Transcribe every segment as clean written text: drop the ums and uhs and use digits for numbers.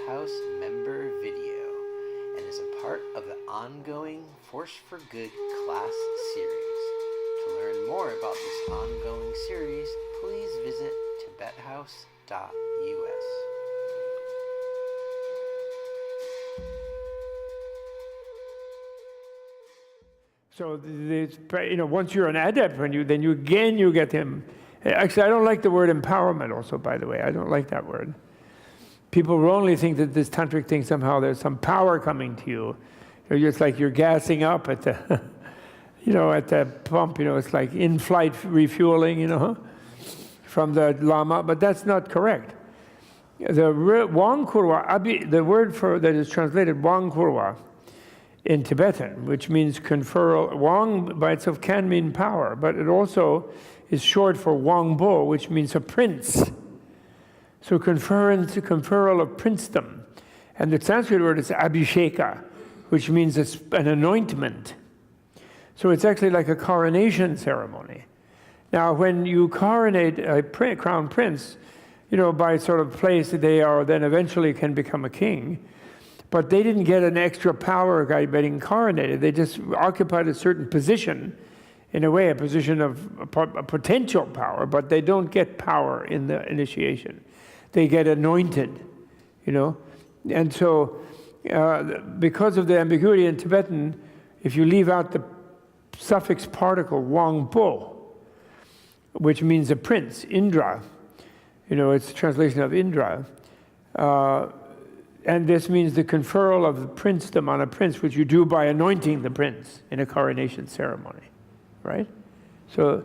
House member video and is a part of the ongoing Force for Good class series. To learn more about this ongoing series, please visit tibethouse.us. So, once you're an adept, then you get him. Actually, I don't like the word empowerment also, by the way. I don't like that word. People wrongly think that this tantric thing, somehow there's some power coming to you. You're just like you're gassing up at the, at the pump. It's like in-flight refueling, from the Lama. But that's not correct. The Wang Kurwa, the word that is translated Wang Kurwa, in Tibetan, which means conferral. Wang by itself can mean power, but it also is short for Wang Bo, which means a prince. So conferral of princedom. And the Sanskrit word is abhisheka, which means an anointment. So it's actually like a coronation ceremony. Now, when you coronate a crown prince, by sort of place, they are then eventually can become a king. But they didn't get an extra power by being coronated. They just occupied a certain position, in a way, a position of a potential power, but they don't get power in the initiation. They get anointed, And so, because of the ambiguity in Tibetan, if you leave out the suffix particle, Wangpo, which means a prince, Indra, it's a translation of Indra, and this means the conferral of the princedom on a prince, which you do by anointing the prince in a coronation ceremony, right? So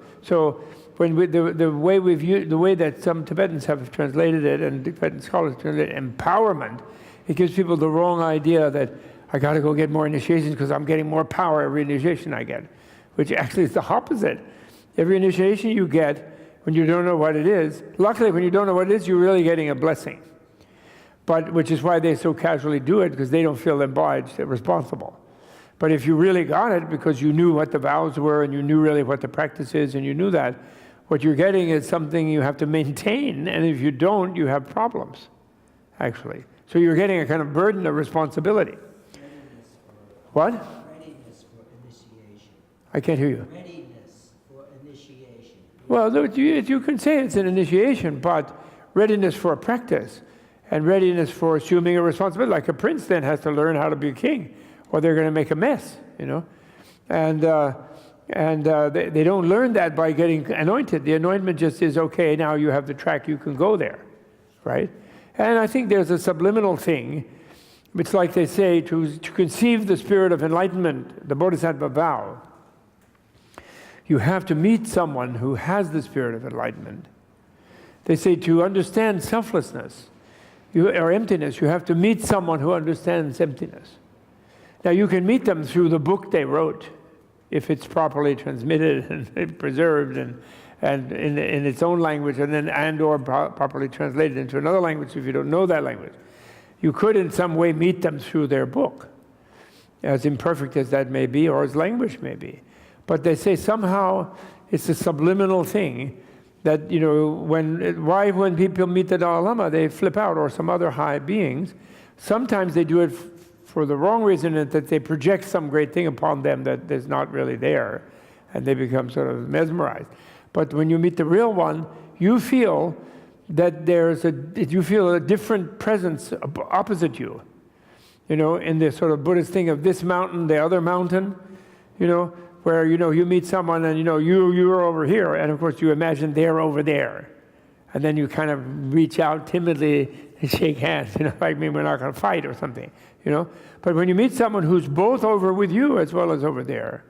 when the way that some Tibetans have translated it, and Tibetan scholars translate it, empowerment, it gives people the wrong idea that I got to go get more initiations because I'm getting more power every initiation I get, which actually is the opposite. Every initiation you get, when you don't know what it is, luckily when you don't know what it is, you're really getting a blessing. But which is why they so casually do it, because they don't feel obliged, they're responsible. But if you really got it because you knew what the vows were and you knew really what the practice is and you knew that, what you're getting is something you have to maintain, and if you don't, you have problems, actually. So you're getting a kind of burden of responsibility. What? Readiness for initiation. I can't hear you. Readiness for initiation. Well, you can say it's an initiation, but readiness for a practice. And readiness for assuming a responsibility. Like a prince then has to learn how to be a king, or they're going to make a mess, And they don't learn that by getting anointed. The anointment just is, okay, now you have the track, you can go there, right? And I think there's a subliminal thing. It's like they say, to conceive the spirit of enlightenment, the Bodhisattva vow, you have to meet someone who has the spirit of enlightenment. They say to understand selflessness, or emptiness, you have to meet someone who understands emptiness. Now you can meet them through the book they wrote, if it's properly transmitted and preserved and in its own language, or properly translated into another language if you don't know that language. You could in some way meet them through their book, as imperfect as that may be, or as language may be. But they say somehow it's a subliminal thing, that, when people meet the Dalai Lama, they flip out, or some other high beings. Sometimes they do it for the wrong reason, that they project some great thing upon them that is not really there, and they become sort of mesmerized. But when you meet the real one, you feel that you feel a different presence opposite you. In this sort of Buddhist thing of this mountain, the other mountain, where, you meet someone and, you're over here, and of course you imagine they're over there. And then you kind of reach out timidly and shake hands, like maybe we're not going to fight or something, But when you meet someone who's both over with you as well as over there,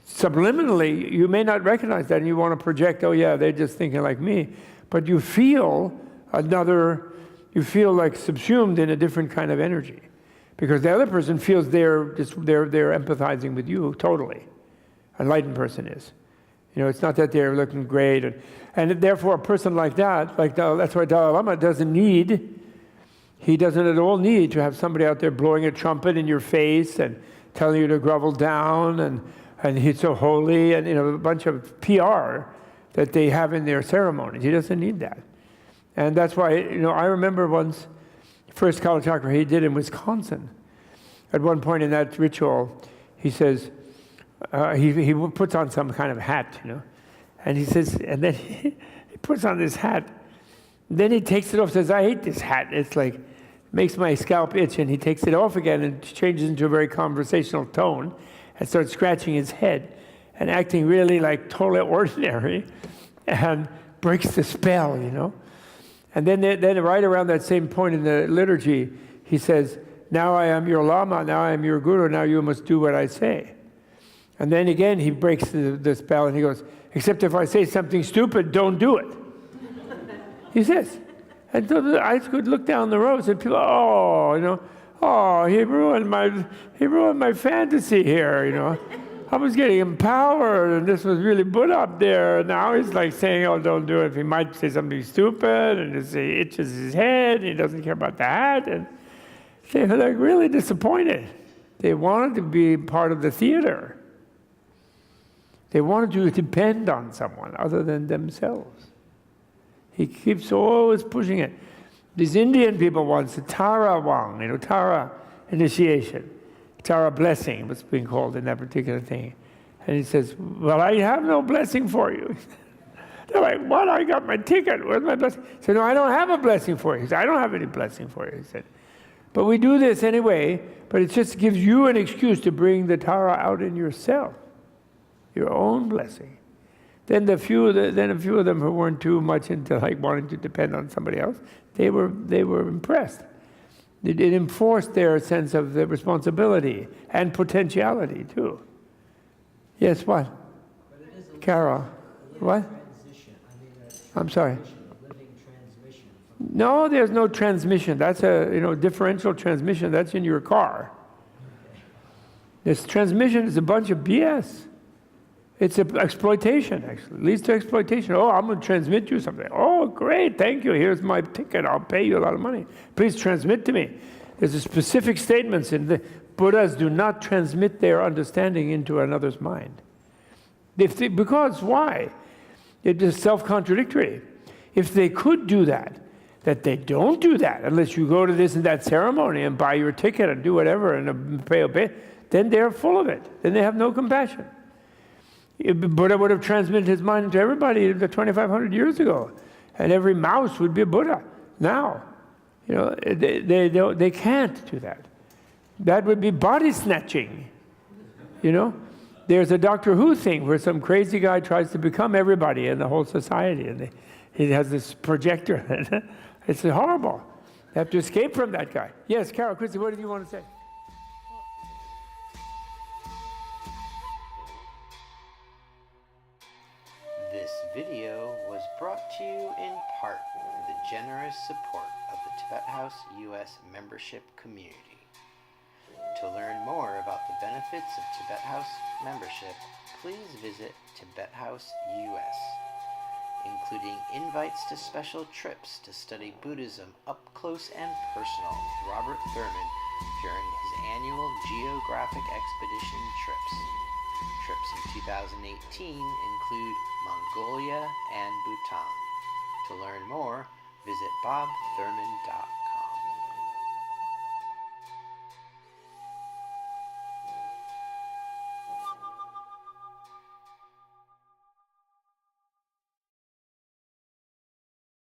subliminally, you may not recognize that and you want to project, oh yeah, they're just thinking like me. But you feel like subsumed in a different kind of energy. Because the other person feels they're empathizing with you totally. Enlightened person is. It's not that they're looking great. And therefore, a person like that, that's why Dalai Lama he doesn't at all need to have somebody out there blowing a trumpet in your face and telling you to grovel down and he's so holy and, a bunch of PR that they have in their ceremonies. He doesn't need that. And that's why, I remember once first Kala Chakra he did in Wisconsin. At one point in that ritual, he says, he puts on some kind of hat, and he says, and then he puts on this hat. Then he takes it off, says, I hate this hat. It's like, makes my scalp itch, and he takes it off again and changes into a very conversational tone and starts scratching his head and acting really like totally ordinary and breaks the spell, And then right around that same point in the liturgy, he says, now I am your Lama, now I am your Guru, now you must do what I say. And then again, he breaks the spell and he goes, except if I say something stupid, don't do it. He says. And so I could look down the road and people, he ruined my fantasy here, I was getting empowered, and this was really Buddha up there. Now he's like saying, oh, don't do it. He might say something stupid, and he itches his head, and he doesn't care about the hat. And they were like really disappointed. They wanted to be part of the theater. They wanted to depend on someone other than themselves. He keeps always pushing it. These Indian people want the Tara Wang, Tara initiation. Tara blessing, what's being called in that particular thing. And he says, well, I have no blessing for you. They're like, what? I got my ticket. Where's my blessing? He said, no, I don't have a blessing for you. He said, I don't have any blessing for you. He said, but we do this anyway, but it just gives you an excuse to bring the Tara out in yourself, your own blessing. Then a few of them who weren't too much into like wanting to depend on somebody else, they were impressed. It enforced their sense of the responsibility and potentiality too. Yes, what? Carol, what? I'm sorry. No, there's no transmission. That's a differential transmission. That's in your car. This transmission is a bunch of BS. It's exploitation, actually. It leads to exploitation. Oh, I'm going to transmit you something. Oh, great, thank you. Here's my ticket. I'll pay you a lot of money. Please transmit to me. There's a specific statements in the Buddhas do not transmit their understanding into another's mind. Because why? It is self-contradictory. If they could do that they don't do that unless you go to this and that ceremony and buy your ticket and do whatever and pay, then they're full of it. Then they have no compassion. Buddha would have transmitted his mind to everybody 2,500 years ago, and every mouse would be a Buddha now. They can't do that. That would be body snatching. There's a Doctor Who thing where some crazy guy tries to become everybody in the whole society, and he has this projector. It's horrible. They have to escape from that guy. Yes, Carol, Christy, what did you want to say? This video was brought to you in part with the generous support of the Tibet House US membership community. To learn more about the benefits of Tibet House membership, please visit Tibet House US, including invites to special trips to study Buddhism up close and personal with Robert Thurman during his annual geographic expedition trips. Trips in 2018 include Mongolia and Bhutan. To learn more, visit bobthurman.com.